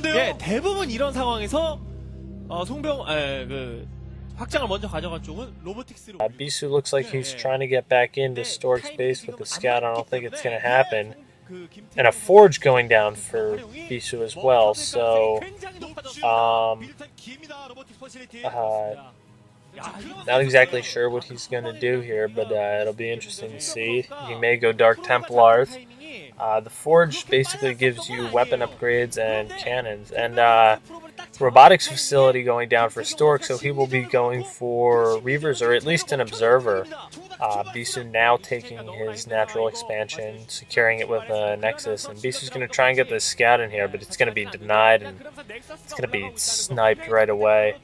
예, 대부분 이런 상황에서 그 확장을 먼저 가져간 쪽은 로보틱스로. Bisu looks like he's trying to get back into Stork's base with the scout. I don't think it's going to happen. And a forge going down for Bisu as well. So, not exactly sure what he's going to do here, but it'll be interesting to see. He may go Dark Templars. The forge basically gives you weapon upgrades and cannons. And robotics facility going down for Stork, so he will be going for Reavers, or at least an Observer. Bisu now taking his natural expansion, securing it with a Nexus, and Bisu's going to try and get this scout in here, but it's going to be denied, and it's going to be sniped right away.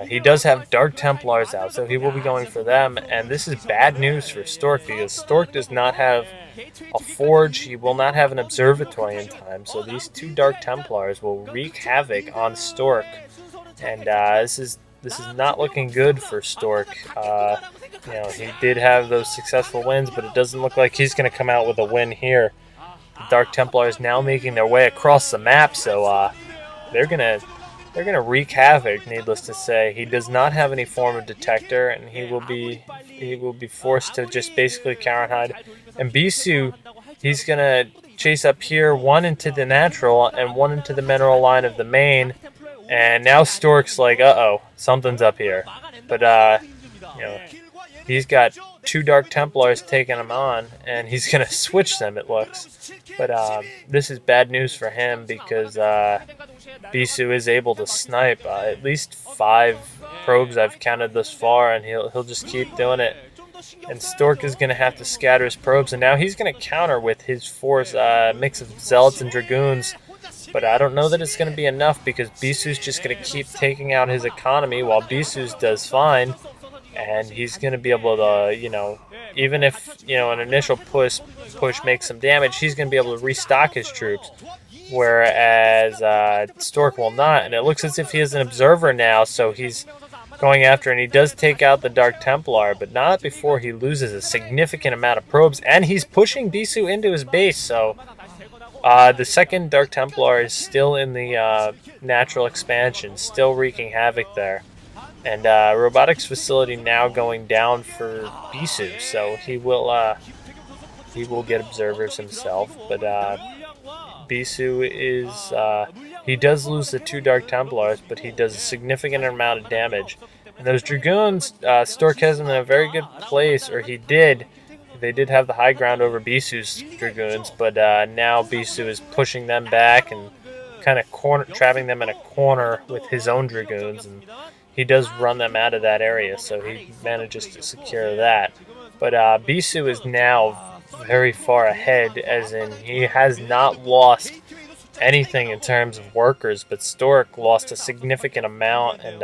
He does have Dark Templars out, so he will be going for them, and this is bad news for Stork, because Stork does not have a forge, he will not have an observatory in time, so these two Dark Templars will wreak havoc on Stork, and this is not looking good for Stork. You know, he did have those successful wins, but it doesn't look like he's going to come out with a win here. The Dark Templars now making their way across the map, so they're gonna wreak havoc. Needless to say, he does not have any form of detector, and he will be forced to just basically counter and hide. And Bisu, he's gonna chase up here, one into the natural and one into the mineral line of the main. And now Stork's like, uh-oh, something's up here. But you know, he's got two Dark Templars taking him on, and he's gonna switch them, it looks. But this is bad news for him, because Bisu is able to snipe at least 5 probes I've counted thus far, and he'll just keep doing it. And Stork is going to have to scatter his probes, and now he's going to counter with his force mix of Zealots and Dragoons. But I don't know that it's going to be enough, because Bisu's just going to keep taking out his economy while Bisu's does fine. And he's going to be able to, you know, even if, you know, an initial push makes some damage, he's going to be able to restock his troops. Whereas Stork will not, and it looks as if he is an observer now, so he's going after, and he does take out the Dark Templar, but not before he loses a significant amount of probes, and he's pushing Bisu into his base, so the second Dark Templar is still in the natural expansion, still wreaking havoc there. And robotics facility now going down for Bisu, so he will get observers himself, but Bisu is, he does lose the 2 Dark Templars, but he does a significant amount of damage. And those Dragoons, Stork has them in a very good place, or he did. They did have the high ground over Bisu's Dragoons, but now Bisu is pushing them back and kind of trapping them in a corner with his own Dragoons, and he does run them out of that area, so he manages to secure that. But Bisu is now very far ahead, as in he has not lost anything in terms of workers, but Stork lost a significant amount, and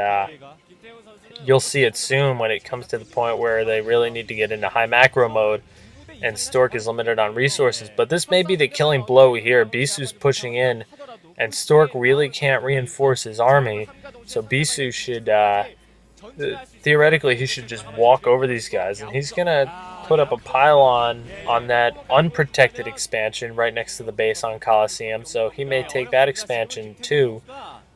you'll see it soon when it comes to the point where they really need to get into high macro mode, and Stork is limited on resources. But this may be the killing blow here. Bisu's pushing in, and Stork really can't reinforce his army, so Bisu should, theoretically, he should just walk over these guys, and he's going to put up a pylon on that unprotected expansion right next to the base on Colosseum, so he may take that expansion too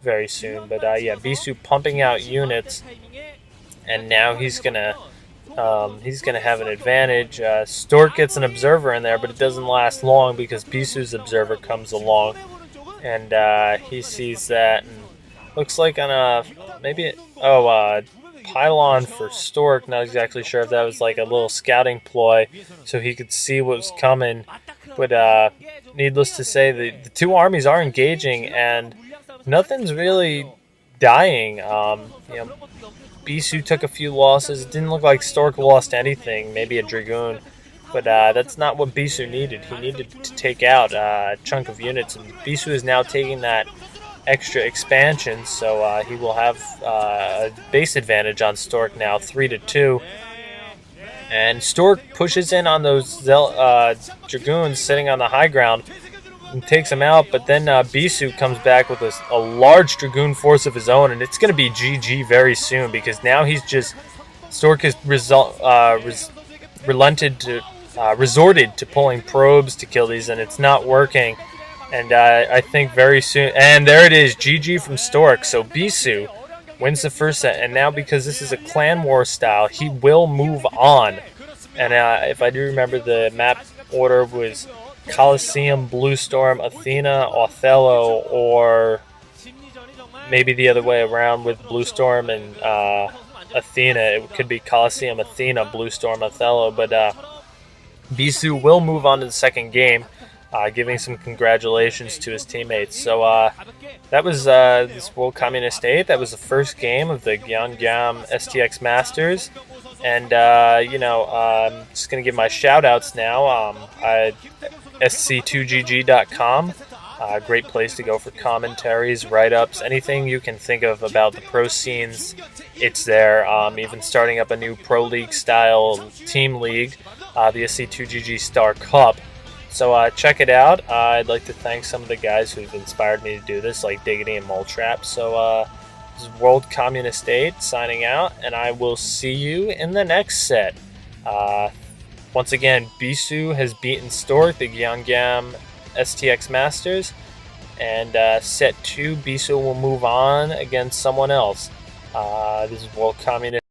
very soon. But yeah, Bisu pumping out units, and now he's gonna have an advantage. Stork gets an observer in there, but it doesn't last long, because Bisu's observer comes along, and he sees that, and looks like on a pylon for Stork. Not exactly sure if that was like a little scouting ploy so he could see what was coming, but needless to say, the two armies are engaging, and nothing's really dying. You know, Bisu took a few losses. It didn't look like Stork lost anything, maybe a Dragoon, but that's not what Bisu needed. He needed to take out a chunk of units, and Bisu is now taking that extra expansion, so he will have a base advantage on Stork now, 3-2. And Stork pushes in on those Dragoons sitting on the high ground and takes them out, but then Bisu comes back with a large Dragoon force of his own, and it's going to be GG very soon, because now Stork has resorted to pulling probes to kill these, and it's not working. And I think very soon, and there it is, GG from Stork. So Bisu wins the first set, and now because this is a clan war style, he will move on. And if I do remember, the map order was Colosseum, Blue Storm, Athena, Othello, or maybe the other way around with Blue Storm and Athena. It could be Colosseum, Athena, Blue Storm, Othello. But Bisu will move on to the second game, giving some congratulations to his teammates. So that was this World Communist 8. That was the first game of the GyeongNam STX Masters. And, I'm just going to give my shout-outs now. SC2GG.com. Great place to go for commentaries, write-ups, anything you can think of about the pro scenes, it's there. Even starting up a new Pro League-style team league, the SC2GG Star Cup. So check it out. I'd like to thank some of the guys who've inspired me to do this, like Diggity and Moletrap. So this is World Communist 8 signing out, and I will see you in the next set. Once again, Bisu has beaten Stork, the GyeongNam STX Masters, and set 2, Bisu will move on against someone else. This is World Communist.